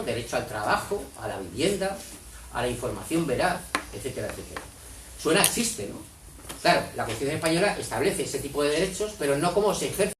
derecho al trabajo, a la vivienda, a la información veraz, etcétera, etcétera. Suena a chiste, ¿no? Claro, la Constitución española establece ese tipo de derechos, pero no cómo se ejerce.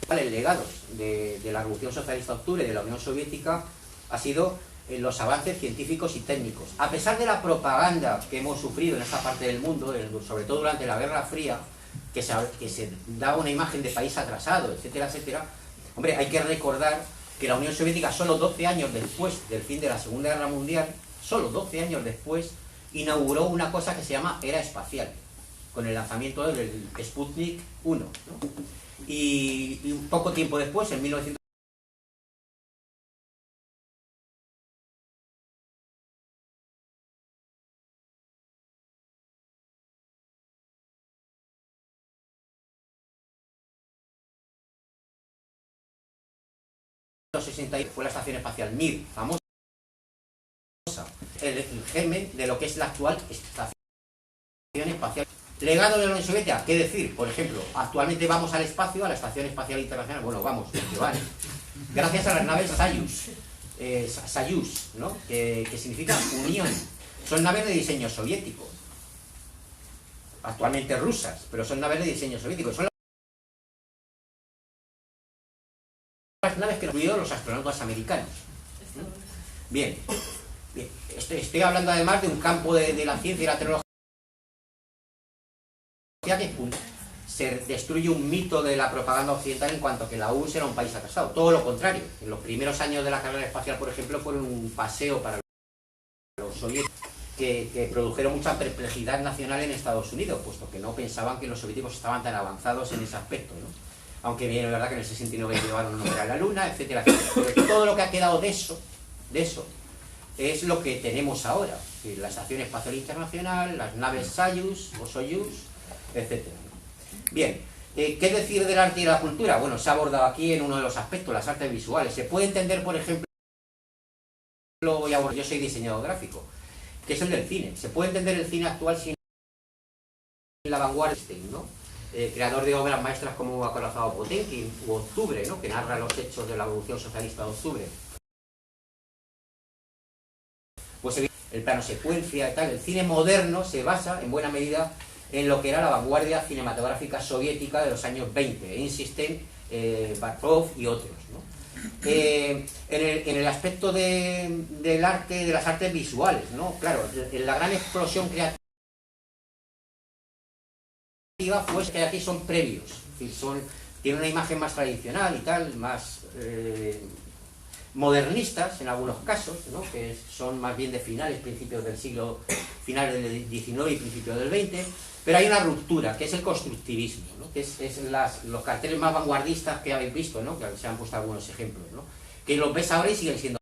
El legado de la Revolución Socialista de Octubre de la Unión Soviética ha sido los avances científicos y técnicos. A pesar de la propaganda que hemos sufrido en esta parte del mundo, sobre todo durante la Guerra Fría, que se daba una imagen de país atrasado, etcétera, etcétera, hombre, hay que recordar que la Unión Soviética, solo 12 años después del fin de la Segunda Guerra Mundial, solo 12 años después, inauguró una cosa que se llama era espacial, con el lanzamiento del Sputnik 1, ¿no? Y un poco tiempo después, en 1960 fue la Estación Espacial Mir, famosa, el germen de lo que es la actual Estación Espacial. Legado de la Unión Soviética, ¿qué decir? Por ejemplo, actualmente vamos al espacio, a la Estación Espacial Internacional, bueno, vamos, que vale, gracias a las naves Soyuz, ¿no? que significa unión. Son naves de diseño soviético, actualmente rusas, pero son naves de diseño soviético. Son las naves que incluyeron los astronautas americanos. Bien, estoy hablando además de un campo de la ciencia y la tecnología que se destruye un mito de la propaganda occidental en cuanto a que la URSS era un país atrasado. Todo lo contrario. En los primeros años de la carrera espacial, por ejemplo, fueron un paseo para los soviéticos que produjeron mucha perplejidad nacional en Estados Unidos, puesto que no pensaban que los soviéticos estaban tan avanzados en ese aspecto, ¿no? Aunque bien es verdad que en el 69 llevaron un hombre a la luna, etcétera, etcétera. Pero todo lo que ha quedado de eso es lo que tenemos ahora. La Estación Espacial Internacional, las naves Soyuz o Soyuz, etcétera. Bien, ¿qué decir del arte y de la cultura? Bueno, se ha abordado aquí en uno de los aspectos, las artes visuales. Se puede entender, por ejemplo, yo soy diseñador gráfico, que es el del cine. Se puede entender el cine actual sin la vanguardia, ¿no? Creador de obras maestras como Acorazado Potemkin u Octubre, ¿no? Que narra los hechos de la Revolución Socialista de Octubre. Pues el plano secuencia y tal. El cine moderno se basa en buena medida en lo que era la vanguardia cinematográfica soviética de los años 20, Eisenstein, Barkov y otros, ¿no? En el aspecto del arte, de las artes visuales, ¿no? Claro, la gran explosión creativa pues que aquí son previos, es decir, tienen una imagen más tradicional y tal, más modernistas en algunos casos, ¿no? Que son más bien de principios del siglo, finales del XIX y principios del XX, pero hay una ruptura, que es el constructivismo, ¿no? Que es los carteles más vanguardistas que habéis visto, ¿no? Que se han puesto algunos ejemplos, ¿no? Que los ves ahora y siguen siendo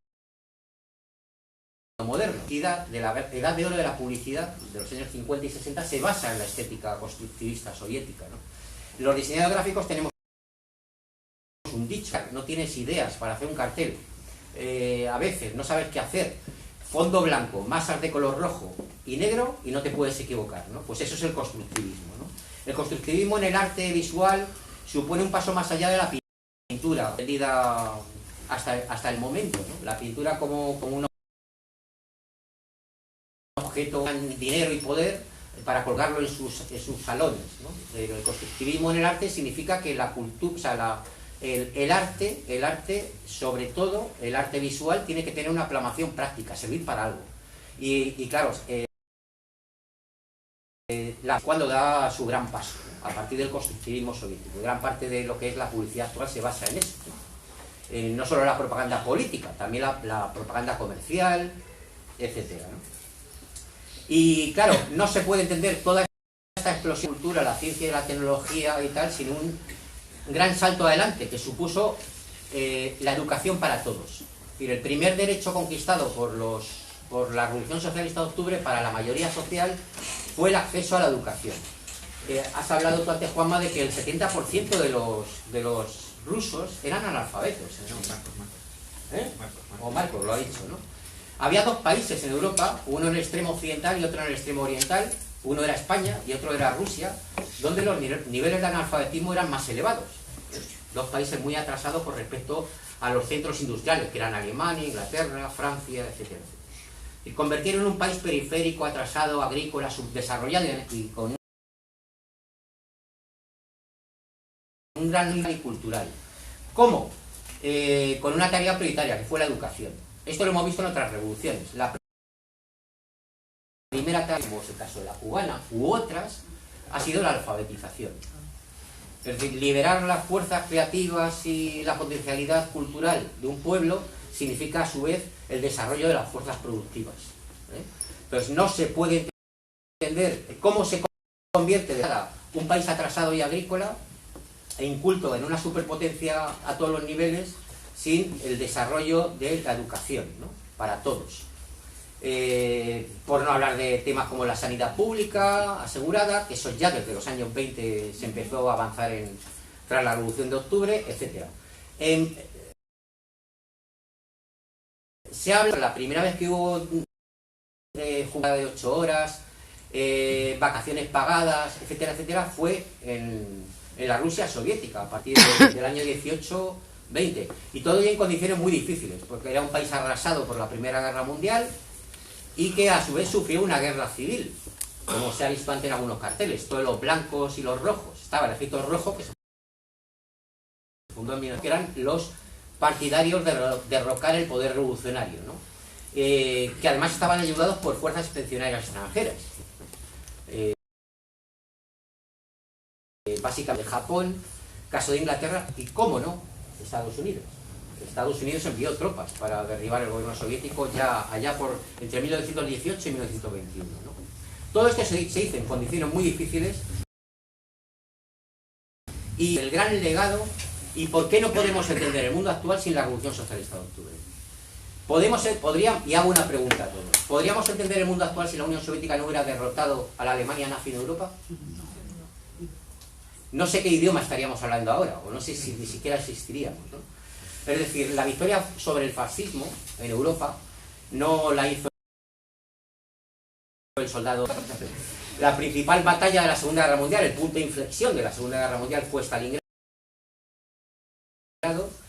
modernos. De la edad de oro de la publicidad, de los años 50 y 60, se basa en la estética constructivista soviética, ¿no? Los diseñadores gráficos tenemos un dicho: no tienes ideas para hacer un cartel, a veces no sabes qué hacer, fondo blanco, masas de color rojo y negro y no te puedes equivocar, ¿no? Pues eso es el constructivismo, ¿no? El constructivismo en el arte visual supone un paso más allá de la pintura, entendida hasta el momento, ¿no? La pintura como un objeto con dinero y poder para colgarlo en sus salones, ¿no? Pero el constructivismo en el arte significa que la cultura, o sea, el arte, sobre todo el arte visual, tiene que tener una plasmación práctica, servir para algo. Y claro, cuando da su gran paso, ¿no? A partir del constructivismo soviético. Gran parte de lo que es la publicidad actual se basa en eso, ¿no? No solo la propaganda política, también la propaganda comercial, etcétera, ¿no? Y claro, no se puede entender toda esta explosión de cultura, la ciencia y la tecnología y tal, sin un gran salto adelante que supuso la educación para todos. Es decir, el primer derecho conquistado por la Revolución Socialista de Octubre para la mayoría social fue el acceso a la educación. Has hablado tú antes, Juanma, de que el 70% de los rusos eran analfabetos, ¿no? O Marcos lo ha dicho, ¿no? Había dos países en Europa, uno en el extremo occidental y otro en el extremo oriental, uno era España y otro era Rusia, donde los niveles de analfabetismo eran más elevados. Dos países muy atrasados con respecto a los centros industriales, que eran Alemania, Inglaterra, Francia, etcétera. Y convertirlo en un país periférico, atrasado, agrícola, subdesarrollado y con un gran nivel cultural. ¿Cómo? Con una tarea prioritaria, que fue la educación. Esto lo hemos visto en otras revoluciones. La primera tarea, como es el caso de la cubana u otras, ha sido la alfabetización. Es decir, liberar las fuerzas creativas y la potencialidad cultural de un pueblo significa a su vez el desarrollo de las fuerzas productivas. Entonces no se puede entender cómo se convierte de un país atrasado y agrícola e inculto en una superpotencia a todos los niveles sin el desarrollo de la educación, ¿no? Para todos. Por no hablar de temas como la sanidad pública asegurada, que eso ya desde los años 20 se empezó a avanzar tras la Revolución de Octubre, etc. Se habla, la primera vez que hubo jornada de 8 horas, vacaciones pagadas, etcétera, etcétera, fue en la Rusia soviética, a partir del año 18-20. Y todo ya en condiciones muy difíciles, porque era un país arrasado por la Primera Guerra Mundial y que a su vez sufrió una guerra civil, como se ha visto antes en algunos carteles, todos los blancos y los rojos. Estaba el ejército rojo, que se fundó en 1900, que eran los partidarios de derrocar el poder revolucionario, ¿no? Que además estaban ayudados por fuerzas expedicionarias extranjeras. Básicamente Japón, caso de Inglaterra y, cómo no, Estados Unidos. Estados Unidos envió tropas para derribar el gobierno soviético ya allá entre 1918 y 1921, ¿no? Todo esto se hizo en condiciones muy difíciles y el gran legado. ¿Y por qué no podemos entender el mundo actual sin la Revolución Socialista de Octubre? Y hago una pregunta a todos. ¿Podríamos entender el mundo actual si la Unión Soviética no hubiera derrotado a la Alemania nazi en Europa? No sé qué idioma estaríamos hablando ahora, o no sé si ni siquiera existiríamos, ¿no? Es decir, la victoria sobre el fascismo en Europa no la hizo el soldado. La principal batalla de la Segunda Guerra Mundial, el punto de inflexión de la Segunda Guerra Mundial fue Stalingrado.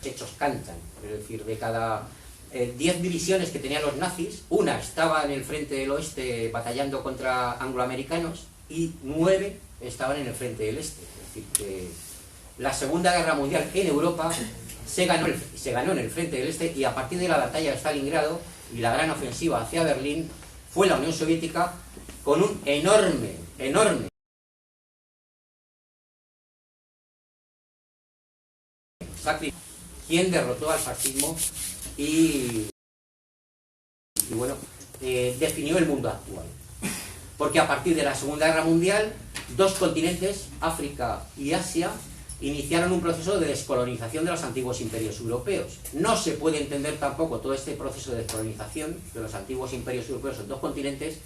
Hechos cantan, es decir, de cada 10 divisiones que tenían los nazis, una estaba en el frente del oeste batallando contra angloamericanos y 9 estaban en el frente del este. Es decir, que la Segunda Guerra Mundial en Europa se ganó en el frente del Este, y a partir de la batalla de Stalingrado y la gran ofensiva hacia Berlín, fue la Unión Soviética con un enorme sacrificio quien derrotó al fascismo y bueno, definió el mundo actual. Porque a partir de la Segunda Guerra Mundial, dos continentes, África y Asia, iniciaron un proceso de descolonización de los antiguos imperios europeos. No se puede entender tampoco todo este proceso de descolonización de los antiguos imperios europeos en dos continentes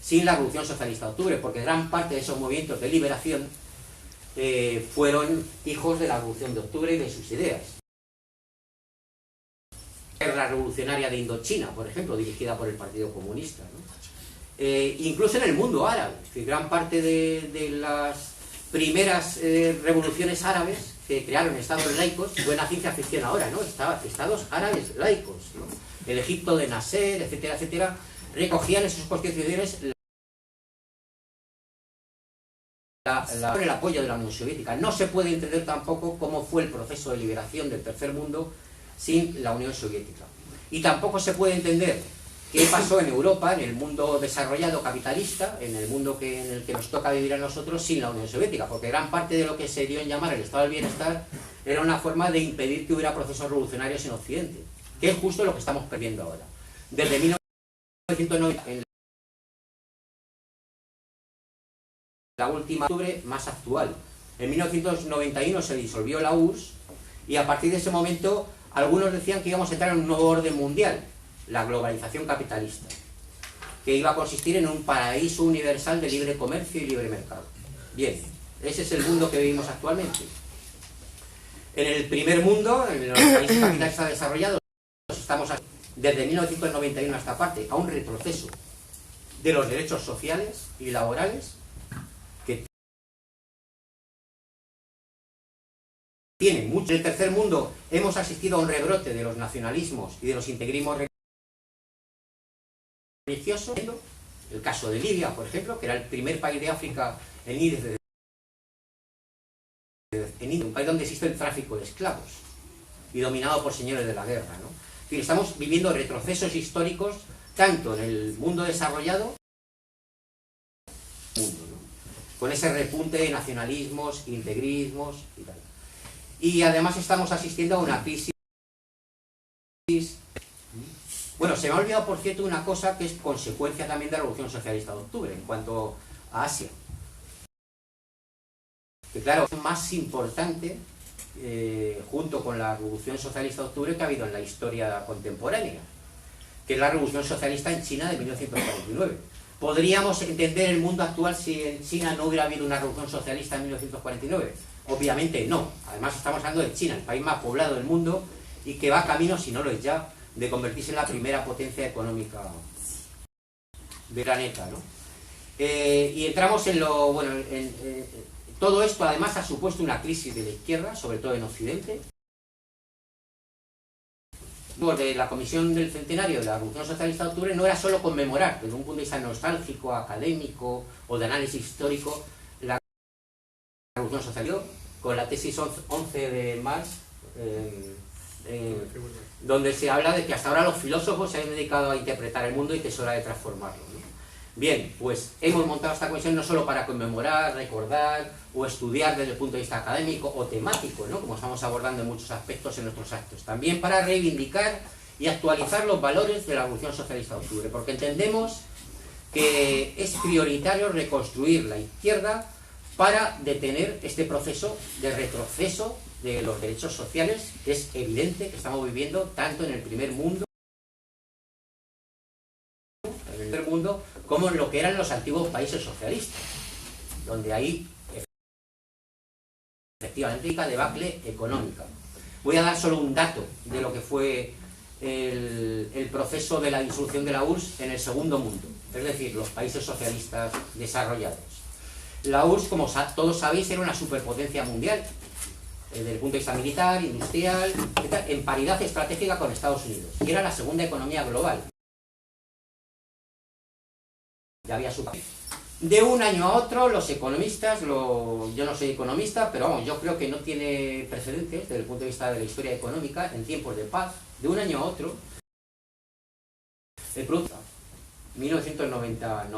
sin la Revolución Socialista de Octubre, porque gran parte de esos movimientos de liberación fueron hijos de la Revolución de Octubre y de sus ideas. La guerra revolucionaria de Indochina, por ejemplo, dirigida por el Partido Comunista, ¿no? Incluso en el mundo árabe, gran parte de las primeras revoluciones árabes que crearon estados laicos, buena ciencia ficción ahora, ¿no? Estados árabes laicos, ¿no? El Egipto de Nasser, etcétera, etcétera, recogían en sus constituciones el apoyo de la Unión Soviética. No se puede entender tampoco cómo fue el proceso de liberación del tercer mundo sin la Unión Soviética. Y tampoco se puede entender qué pasó en Europa, en el mundo desarrollado capitalista, en el mundo en el que nos toca vivir a nosotros, sin la Unión Soviética, porque gran parte de lo que se dio en llamar el estado del bienestar era una forma de impedir que hubiera procesos revolucionarios en Occidente, que es justo lo que estamos perdiendo ahora. Desde 1990, en la última octubre más actual, en 1991 se disolvió la URSS, y a partir de ese momento algunos decían que íbamos a entrar en un nuevo orden mundial, la globalización capitalista, que iba a consistir en un paraíso universal de libre comercio y libre mercado. Bien, ese es el mundo que vivimos actualmente. En el primer mundo, en los países capitalistas desarrollados, estamos desde 1991 hasta esta parte a un retroceso de los derechos sociales y laborales que tienen mucho. En el tercer mundo hemos asistido a un rebrote de los nacionalismos y de los integrismos religiosos. El caso de Libia, por ejemplo, que era el primer país de África en ir un país donde existe el tráfico de esclavos y dominado por señores de la guerra, ¿no? Es decir, estamos viviendo retrocesos históricos tanto en el mundo desarrollado como en el mundo, ¿no? Con ese repunte de nacionalismos, integrismos y tal. Y además estamos asistiendo a una crisis. Bueno, se me ha olvidado, por cierto, una cosa que es consecuencia también de la Revolución Socialista de Octubre, en cuanto a Asia. Que claro, es más importante, junto con la Revolución Socialista de Octubre, que ha habido en la historia contemporánea, que es la Revolución Socialista en China de 1949. ¿Podríamos entender el mundo actual si en China no hubiera habido una Revolución Socialista en 1949? Obviamente no. Además estamos hablando de China, el país más poblado del mundo, y que va camino, si no lo es ya, de convertirse en la primera potencia económica del planeta, ¿no? Y entramos en lo... bueno, todo esto además ha supuesto una crisis de la izquierda, sobre todo en Occidente. De la Comisión del Centenario de la Revolución Socialista de Octubre no era solo conmemorar, desde un punto de vista nostálgico, académico o de análisis histórico, la Revolución Socialista, con la tesis 11 de Marx, donde se habla de que hasta ahora los filósofos se han dedicado a interpretar el mundo y que es hora de transformarlo, ¿no? Bien, pues hemos montado esta comisión no solo para conmemorar, recordar o estudiar desde el punto de vista académico o temático, ¿no? Como estamos abordando en muchos aspectos en nuestros actos, también para reivindicar y actualizar los valores de la Revolución Socialista de Octubre, porque entendemos que es prioritario reconstruir la izquierda para detener este proceso de retroceso de los derechos sociales, que es evidente que estamos viviendo tanto en el primer mundo como en lo que eran los antiguos países socialistas, donde hay efectivamente una debacle económica. Voy a dar solo un dato de lo que fue el proceso de la disolución de la URSS en el segundo mundo, es decir, los países socialistas desarrollados. La URSS, como todos sabéis, era una superpotencia mundial, desde el punto de vista militar, industrial, etc., en paridad estratégica con Estados Unidos, y era la segunda economía global. Ya había su país. De un año a otro, los economistas, yo no soy economista, pero vamos, yo creo que no tiene precedentes desde el punto de vista de la historia económica, en tiempos de paz, de un año a otro, el producto 1990,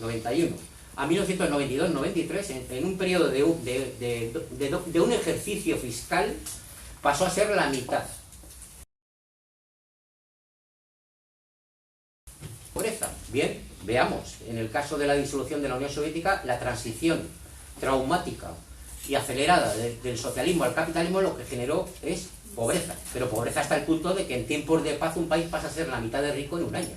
91, a 1992-93, en un periodo de un ejercicio fiscal, pasó a ser la mitad. Pobreza. Bien, veamos, en el caso de la disolución de la Unión Soviética, la transición traumática y acelerada del socialismo al capitalismo lo que generó es pobreza, pero pobreza hasta el punto de que en tiempos de paz un país pasa a ser la mitad de rico en un año,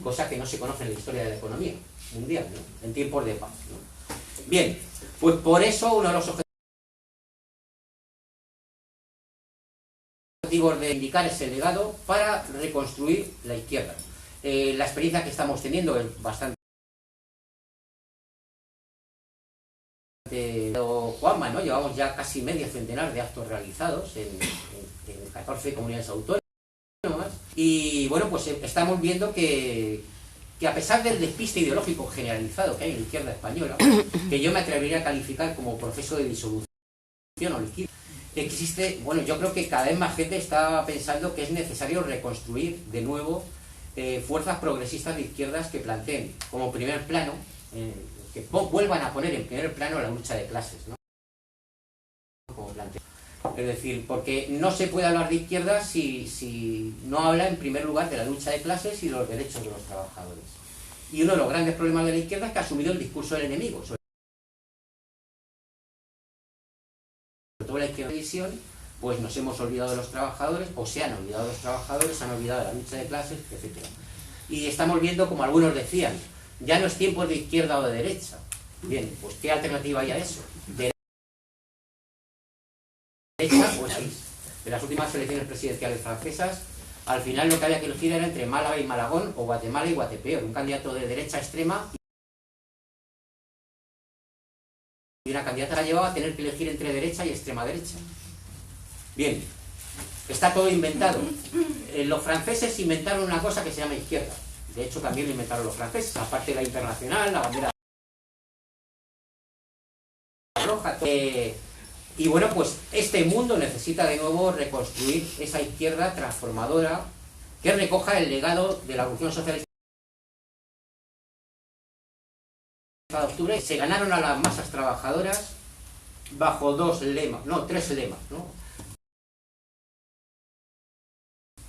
cosa que no se conoce en la historia de la economía mundial, ¿no? En tiempos de paz, ¿no? Bien, pues por eso uno de los objetivos de indicar ese legado para reconstruir la izquierda. La experiencia que estamos teniendo es bastante... Juanma, ¿no? Llevamos ya casi medio centenar de actos realizados en 14 comunidades autónomas y bueno, pues estamos viendo que a pesar del despiste ideológico generalizado que hay en la izquierda española, que yo me atrevería a calificar como proceso de disolución o liquidación, existe, bueno, yo creo que cada vez más gente está pensando que es necesario reconstruir de nuevo fuerzas progresistas de izquierdas que planteen como primer plano, que vuelvan a poner en primer plano la lucha de clases, ¿no? Como plantea. Es decir, porque no se puede hablar de izquierda si no habla en primer lugar de la lucha de clases y de los derechos de los trabajadores. Y uno de los grandes problemas de la izquierda es que ha asumido el discurso del enemigo, sobre todo la izquierda de visión, pues nos hemos olvidado de los trabajadores, o se han olvidado de los trabajadores, se han olvidado de la lucha de clases, etc. Y estamos viendo, como algunos decían, ya no es tiempo de izquierda o de derecha. Bien, pues ¿qué alternativa hay a eso? De derecha o país. En las últimas elecciones presidenciales francesas, al final lo que había que elegir era entre Málaga y Malagón, o Guatemala y Guatepeor, un candidato de derecha extrema y una candidata la llevaba a tener que elegir entre derecha y extrema derecha. Bien, está todo inventado. Los franceses inventaron una cosa que se llama izquierda. De hecho, también lo inventaron los franceses, aparte de la internacional, la bandera roja. Y bueno, pues este mundo necesita de nuevo reconstruir esa izquierda transformadora que recoja el legado de la Revolución Socialista de octubre. Se ganaron a las masas trabajadoras bajo tres lemas, ¿no?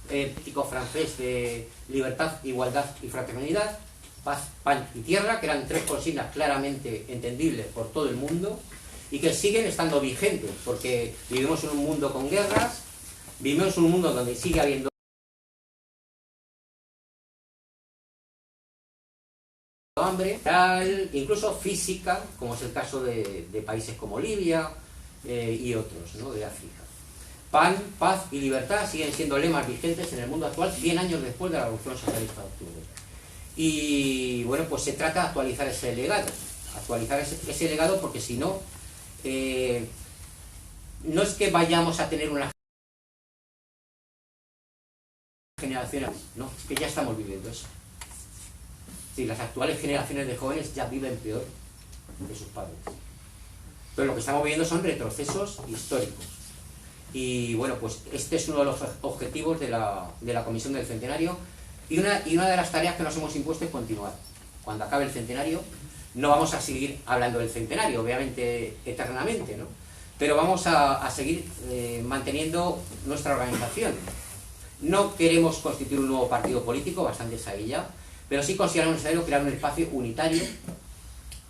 Político francés de libertad, igualdad y fraternidad, paz, pan y tierra, que eran tres consignas claramente entendibles por todo el mundo y que siguen estando vigentes, porque vivimos en un mundo con guerras, vivimos en un mundo donde sigue habiendo hambre, incluso física, como es el caso de países como Libia y otros, ¿no? De África. Pan, paz y libertad siguen siendo lemas vigentes en el mundo actual 100 años después de la Revolución Socialista de octubre. Y bueno, pues se trata de actualizar ese legado, porque si no, no es que vayamos a tener una generación, no, es que ya estamos viviendo eso. Sí, las actuales generaciones de jóvenes ya viven peor que sus padres. Pero lo que estamos viviendo son retrocesos históricos. Y bueno, pues este es uno de los objetivos de la Comisión del Centenario y una de las tareas que nos hemos impuesto es continuar. Cuando acabe el centenario, no vamos a seguir hablando del centenario, obviamente eternamente, ¿no? Pero vamos a seguir manteniendo nuestra organización. No queremos constituir un nuevo partido político, bastante es ahí ya, pero sí consideramos necesario crear un espacio unitario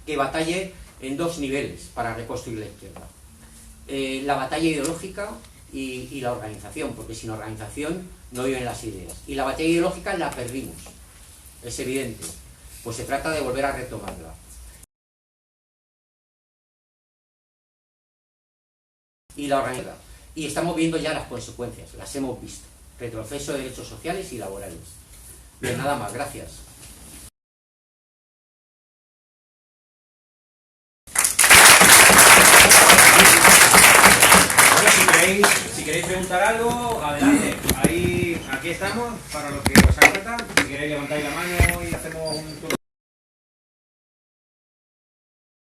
que batalle en dos niveles para reconstruir la izquierda. La batalla ideológica y la organización, porque sin organización no viven las ideas. Y la batalla ideológica la perdimos, es evidente, pues se trata de volver a retomarla. Y la organización. Y estamos viendo ya las consecuencias, las hemos visto. Retroceso de derechos sociales y laborales. Bien, nada más, gracias. Si queréis preguntar algo, adelante. Aquí estamos para lo que os haga falta. Si queréis levantáis la mano y hacemos un turno.